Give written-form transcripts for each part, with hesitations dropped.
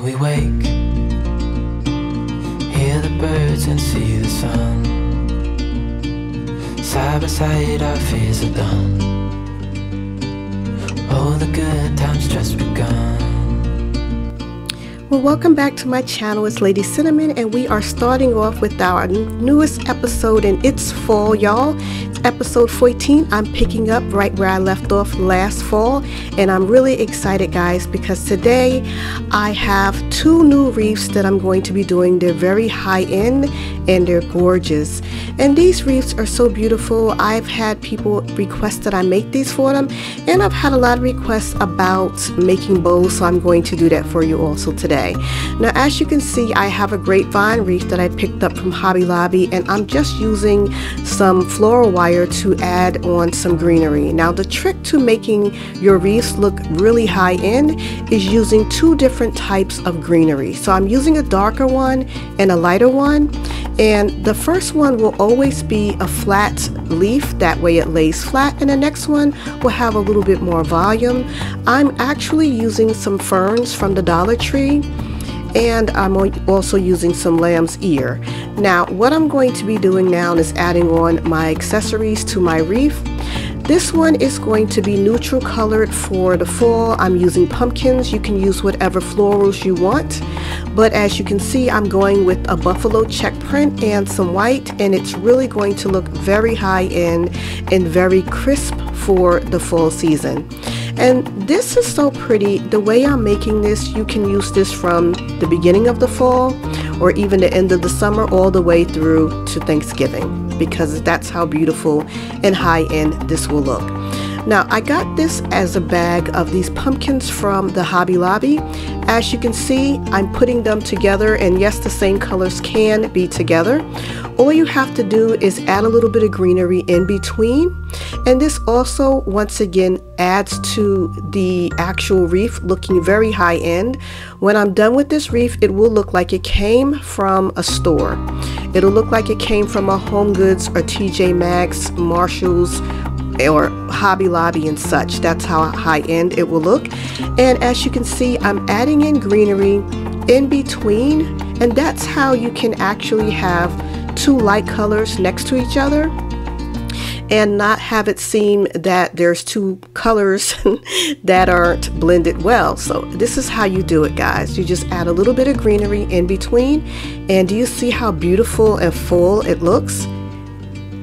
we wake, hear the birds and see the sun. Side by side our fears are done. Oh, the good times just begun. Well, welcome back to my channel. It's Lady Cinnamon, and we are starting off with our newest episode, and it's fall, y'all. It's episode 14. I'm picking up right where I left off last fall, and I'm really excited, guys, because today I have two new wreaths that I'm going to be doing. They're very high end and they're gorgeous, and these wreaths are so beautiful. I've had people request that I make these for them, and I've had a lot of requests about making bows, so I'm going to do that for you also today. Now, as you can see, I have a grapevine wreath that I picked up from Hobby Lobby, and I'm just using some floral wire to add on some greenery. Now, the trick to making your wreaths look really high end is using two different types of greenery. So I'm using a darker one and a lighter one, and the first one will always be a flat leaf, that way it lays flat, and the next one will have a little bit more volume. I'm actually using some ferns from the Dollar Tree, and I'm also using some lamb's ear. Now, what I'm going to be doing now is adding on my accessories to my wreath. This one is going to be neutral colored for the fall. I'm using pumpkins. You can use whatever florals you want, but as you can see, I'm going with a buffalo check print and some white, and it's really going to look very high end and very crisp for the fall season. And this is so pretty. The way I'm making this, you can use this from the beginning of the fall or even the end of the summer all the way through to Thanksgiving, because that's how beautiful and high end this will look. Now, I got this as a bag of these pumpkins from the Hobby Lobby. As you can see, I'm putting them together, and yes, the same colors can be together. All you have to do is add a little bit of greenery in between, and this also once again adds to the actual wreath looking very high end. When I'm done with this wreath, it will look like it came from a store. It'll look like it came from a Home Goods or TJ Maxx, Marshalls, or Hobby Lobby and such. That's how high end it will look. And as you can see, I'm adding in greenery in between, and that's how you can actually have two light colors next to each other and not have it seem that there's two colors that aren't blended well. So this is how you do it, guys. You just add a little bit of greenery in between, and do you see how beautiful and full it looks?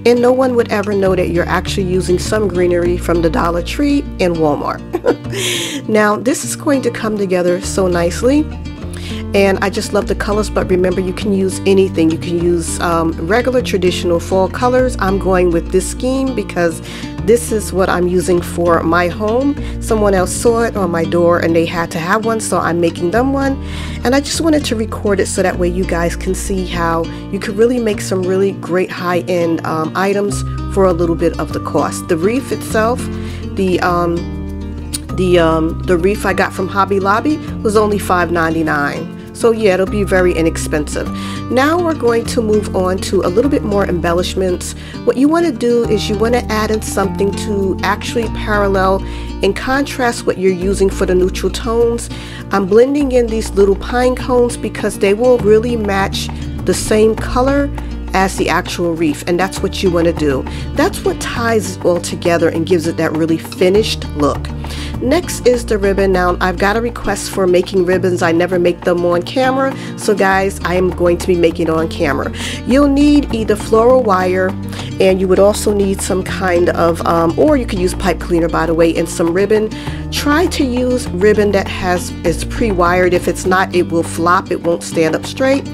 And no one would ever know that you're actually using some greenery from the Dollar Tree and Walmart. Now, this is going to come together so nicely, and I just love the colors. But remember, you can use anything. You can use regular traditional fall colors. I'm going with this scheme because this is what I'm using for my home. Someone else saw it on my door and they had to have one, so I'm making them one. And I just wanted to record it so that way you guys can see how you could really make some really great high-end items for a little bit of the cost. The wreath itself, the wreath I got from Hobby Lobby was only $5.99. So yeah, it'll be very inexpensive. Now we're going to move on to a little bit more embellishments. What you want to do is you want to add in something to actually parallel and contrast what you're using for the neutral tones. I'm blending in these little pine cones because they will really match the same color as the actual wreath, and that's what you want to do. That's what ties it all together and gives it that really finished look. Next is the ribbon. Now, I've got a request for making ribbons. I never make them on camera, so guys, I am going to be making it on camera. You'll need either floral wire, and you would also need some kind of or you could use pipe cleaner, by the way, and some ribbon. Try to use ribbon that is pre-wired. If it's not, it will flop. It won't stand up straight.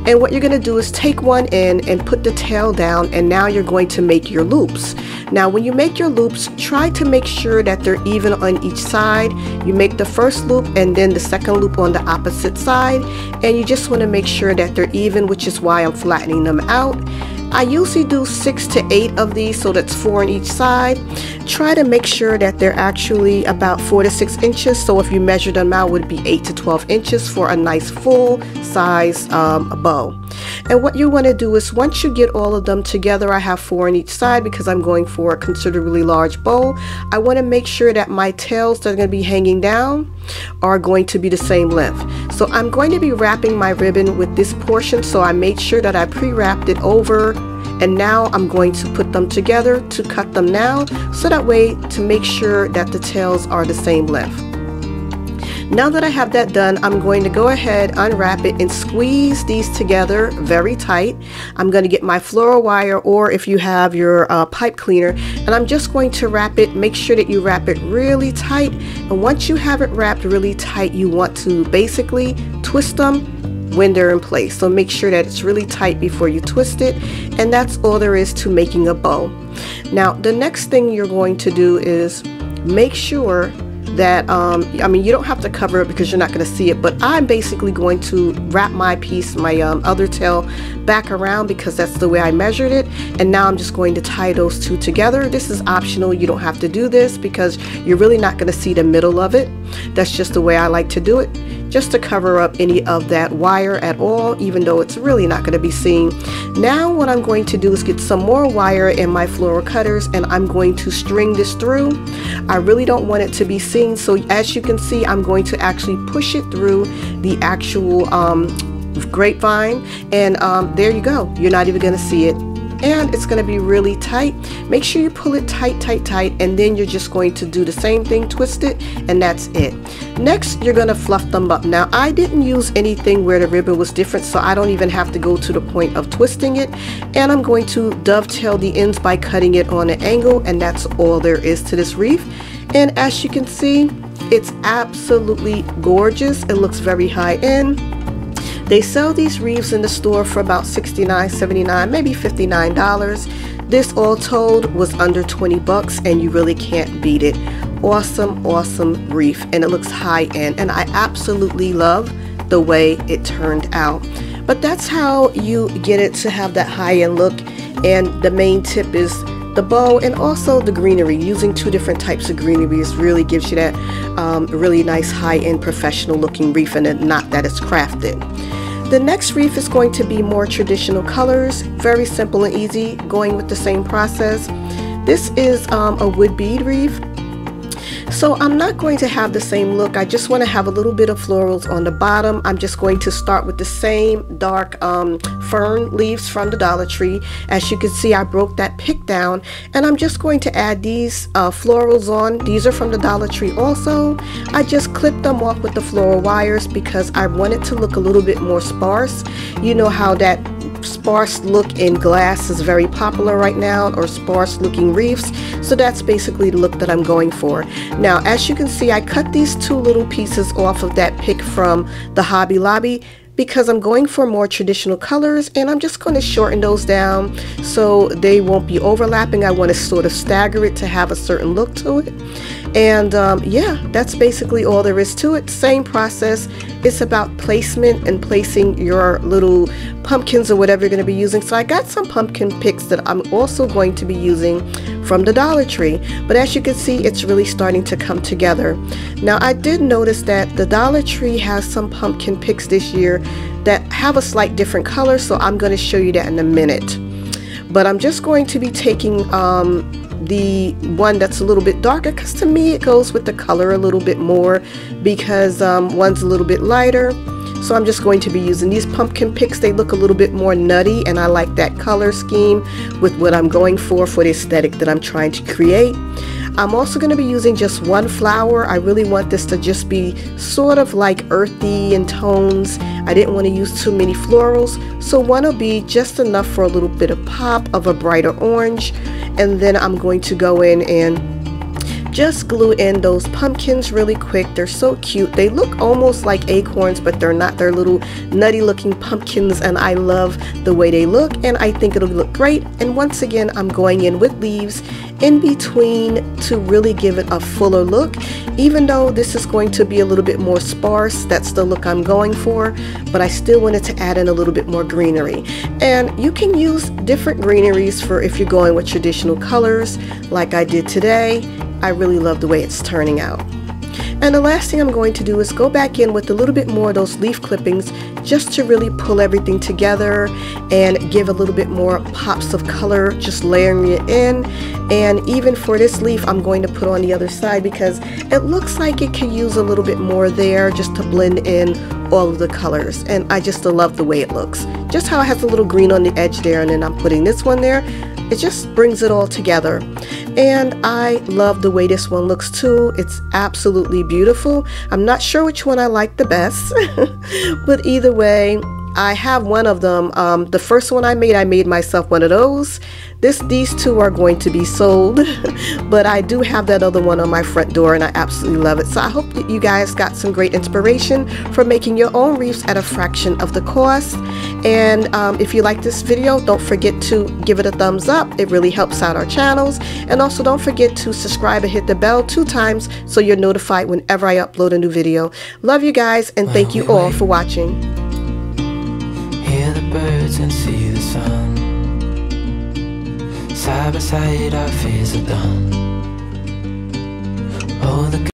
And what you're going to do is take one in and put the tail down, and now you're going to make your loops. Now, when you make your loops, try to make sure that they're even on each side. You make the first loop and then the second loop on the opposite side, and you just want to make sure that they're even, which is why I'm flattening them out. I usually do 6 to 8 of these, so that's 4 on each side. Try to make sure that they're actually about 4 to 6 inches. So if you measure them out, it would be 8 to 12 inches for a nice full size bow. And what you want to do is once you get all of them together, I have 4 on each side because I'm going for a considerably large bow. I want to make sure that my tails that are going to be hanging down are going to be the same length. So I'm going to be wrapping my ribbon with this portion, so I made sure that I pre-wrapped it over, and now I'm going to put them together to cut them now, so that way to make sure that the tails are the same length. Now that I have that done, I'm going to go ahead, unwrap it, and squeeze these together very tight. I'm going to get my floral wire, or if you have your pipe cleaner, and I'm just going to wrap it. Make sure that you wrap it really tight, and once you have it wrapped really tight, you want to basically twist them when they're in place. So make sure that it's really tight before you twist it, and that's all there is to making a bow. Now the next thing you're going to do is make sure that I mean, you don't have to cover it because you're not going to see it, but I'm basically going to wrap my piece, my other tail, back around because that's the way I measured it, and now I'm just going to tie those two together. This is optional. You don't have to do this because you're really not going to see the middle of it. That's just the way I like to do it, just to cover up any of that wire at all, even though it's really not going to be seen. Now what I'm going to do is get some more wire in my floral cutters, and I'm going to string this through. I really don't want it to be seen, so as you can see, I'm going to actually push it through the actual grapevine, and there you go. You're not even going to see it, and it's going to be really tight. Make sure you pull it tight, tight, tight, and then you're just going to do the same thing, twist it, and that's it. Next, you're going to fluff them up. Now, I didn't use anything where the ribbon was different, so I don't even have to go to the point of twisting it, and I'm going to dovetail the ends by cutting it on an angle, and that's all there is to this wreath. And as you can see, it's absolutely gorgeous. It looks very high end. They sell these wreaths in the store for about $69, $79, maybe $59. This all told was under 20 bucks, and you really can't beat it. Awesome, awesome wreath, and it looks high end, and I absolutely love the way it turned out. But that's how you get it to have that high end look, and the main tip is the bow and also the greenery. Using 2 different types of greenery really gives you that really nice high-end professional looking wreath, and not that it's crafted. The next wreath is going to be more traditional colors, very simple and easy, going with the same process. This is a wood bead wreath. So I'm not going to have the same look. I just want to have a little bit of florals on the bottom. I'm just going to start with the same dark fern leaves from the Dollar Tree. As you can see, I broke that pick down, and I'm just going to add these florals on. These are from the Dollar Tree also. I just clipped them off with the floral wires because I want it to look a little bit more sparse. You know how that sparse look in glass is very popular right now, or sparse looking wreaths. So that's basically the look that I'm going for. Now, as you can see, I cut these 2 little pieces off of that pick from the Hobby Lobby because I'm going for more traditional colors, and I'm just going to shorten those down so they won't be overlapping. I want to sort of stagger it to have a certain look to it. And yeah, that's basically all there is to it. Same process. It's about placement and placing your little pumpkins or whatever you're going to be using. So I got some pumpkin picks that I'm also going to be using from the Dollar Tree. But as you can see, it's really starting to come together. Now, I did notice that the Dollar Tree has some pumpkin picks this year that have a slight different color, so I'm going to show you that in a minute. But I'm just going to be taking the one that's a little bit darker, because to me it goes with the color a little bit more, because one's a little bit lighter. So I'm just going to be using these pumpkin picks. They look a little bit more nutty, and I like that color scheme with what I'm going for the aesthetic that I'm trying to create. I'm also going to be using just 1 flower. I really want this to just be sort of like earthy in tones. I didn't want to use too many florals, so 1 will be just enough for a little bit of pop of a brighter orange. And then I'm going to go in and just glue in those pumpkins really quick. They're so cute. They look almost like acorns, but they're not. They're little nutty looking pumpkins, and I love the way they look, and I think it'll look great. And once again, I'm going in with leaves in between to really give it a fuller look. Even though this is going to be a little bit more sparse, that's the look I'm going for, but I still wanted to add in a little bit more greenery. And you can use different greeneries for if you're going with traditional colors like I did today. I really love the way it's turning out. And the last thing I'm going to do is go back in with a little bit more of those leaf clippings just to really pull everything together and give a little bit more pops of color, just layering it in. And even for this leaf, I'm going to put on the other side because it looks like it could use a little bit more there just to blend in all of the colors. And I just love the way it looks. Just how it has a little green on the edge there, and then I'm putting this one there. It just brings it all together. And I love the way this one looks too. It's absolutely beautiful. I'm not sure which one I like the best, but either way, I have one of them. The first one I made myself one of those. These two are going to be sold, but I do have that other one on my front door and I absolutely love it. So I hope that you guys got some great inspiration for making your own wreaths at a fraction of the cost. And if you like this video, don't forget to give it a thumbs up. It really helps out our channels. And also don't forget to subscribe and hit the bell 2 times so you're notified whenever I upload a new video. Love you guys and thank you all for watching. Hear the birds and see the sun. Side by side our fears are done. Oh, the